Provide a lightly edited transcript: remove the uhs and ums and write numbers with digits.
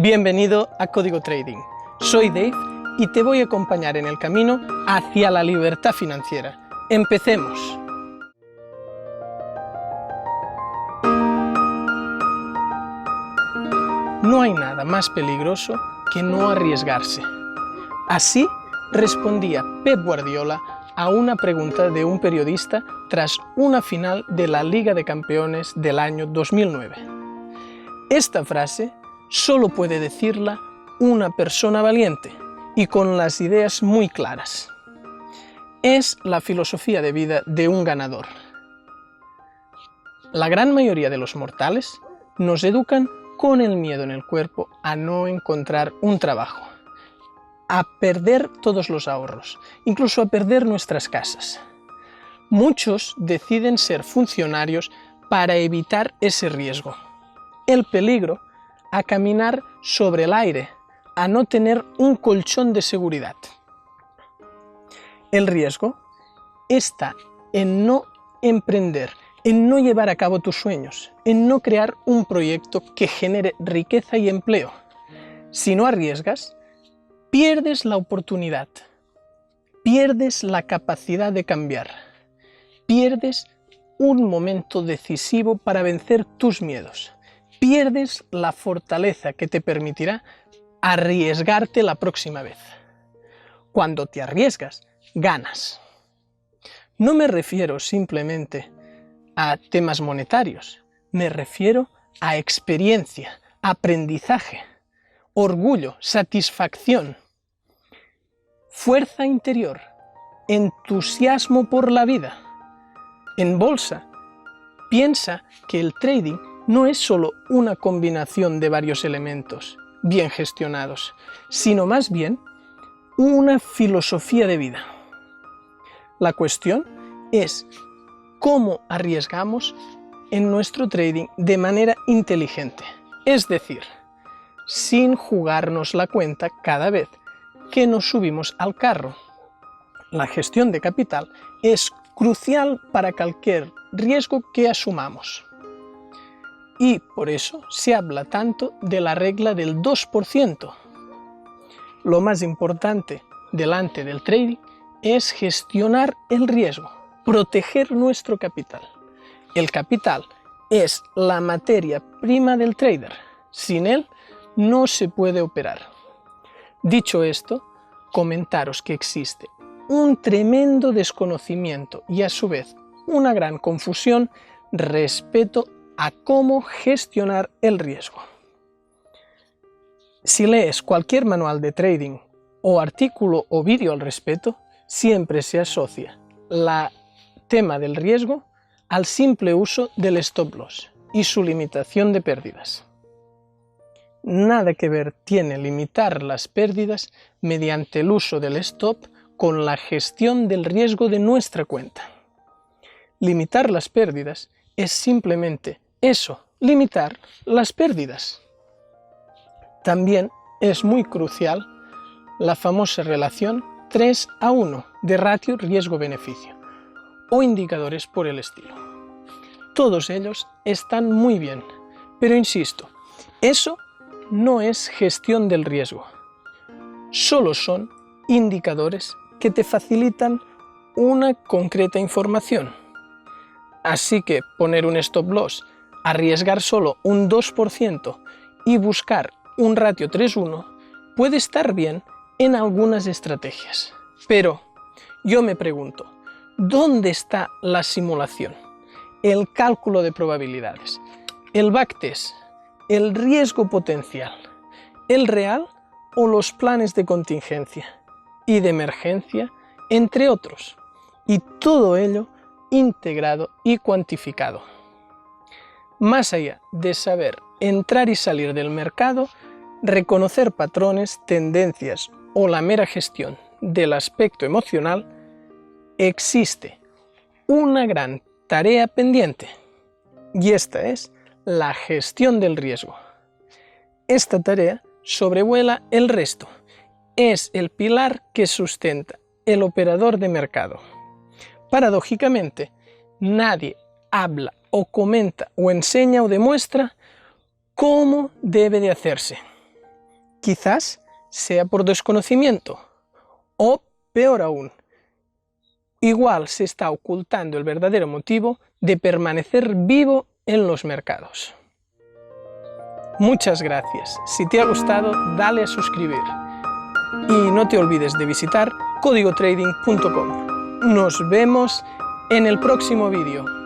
Bienvenido a Código Trading. Soy Dave y te voy a acompañar en el camino hacia la libertad financiera. ¡Empecemos! No hay nada más peligroso que no arriesgarse. Así respondía Pep Guardiola a una pregunta de un periodista tras una final de la Liga de Campeones del año 2009. Esta frase solo puede decirla una persona valiente y con las ideas muy claras. Es la filosofía de vida de un ganador. La gran mayoría de los mortales nos educan con el miedo en el cuerpo a no encontrar un trabajo, a perder todos los ahorros, incluso a perder nuestras casas. Muchos deciden ser funcionarios para evitar ese riesgo, el peligro, a caminar sobre el aire, a no tener un colchón de seguridad. El riesgo está en no emprender, en no llevar a cabo tus sueños, en no crear un proyecto que genere riqueza y empleo. Si no arriesgas, pierdes la oportunidad, pierdes la capacidad de cambiar, pierdes un momento decisivo para vencer tus miedos, pierdes la fortaleza que te permitirá arriesgarte la próxima vez. Cuando te arriesgas, ganas. No me refiero simplemente a temas monetarios, me refiero a experiencia, aprendizaje, orgullo, satisfacción, fuerza interior, entusiasmo por la vida. En bolsa, piensa que el trading no es solo una combinación de varios elementos bien gestionados, sino más bien una filosofía de vida. La cuestión es cómo arriesgamos en nuestro trading de manera inteligente, es decir, sin jugarnos la cuenta cada vez que nos subimos al carro. La gestión de capital es crucial para cualquier riesgo que asumamos. Y por eso se habla tanto de la regla del 2%. Lo más importante delante del trading es gestionar el riesgo, proteger nuestro capital. El capital es la materia prima del trader. Sin él no se puede operar. Dicho esto, comentaros que existe un tremendo desconocimiento y a su vez una gran confusión respecto a cómo gestionar el riesgo. Si lees cualquier manual de trading o artículo o vídeo al respecto, siempre se asocia el tema del riesgo al simple uso del stop loss y su limitación de pérdidas. Nada que ver tiene limitar las pérdidas mediante el uso del stop con la gestión del riesgo de nuestra cuenta. Limitar las pérdidas es simplemente eso, limitar las pérdidas. También es muy crucial la famosa relación 3:1 de ratio riesgo-beneficio o indicadores por el estilo. Todos ellos están muy bien, pero insisto, eso no es gestión del riesgo. Solo son indicadores que te facilitan una concreta información. Así que poner un stop loss, arriesgar solo un 2% y buscar un ratio 3:1 puede estar bien en algunas estrategias. Pero yo me pregunto, ¿dónde está la simulación? El cálculo de probabilidades, el backtest, el riesgo potencial, el real o los planes de contingencia y de emergencia, entre otros. Y todo ello integrado y cuantificado. Más allá de saber entrar y salir del mercado, reconocer patrones, tendencias o la mera gestión del aspecto emocional, existe una gran tarea pendiente, y esta es la gestión del riesgo. Esta tarea sobrevuela el resto, es el pilar que sustenta el operador de mercado. Paradójicamente, nadie habla o comenta o enseña o demuestra cómo debe de hacerse. Quizás sea por desconocimiento o, peor aún, igual se está ocultando el verdadero motivo de permanecer vivo en los mercados. Muchas gracias. Si te ha gustado, dale a suscribir. Y no te olvides de visitar códigotrading.com. Nos vemos en el próximo vídeo.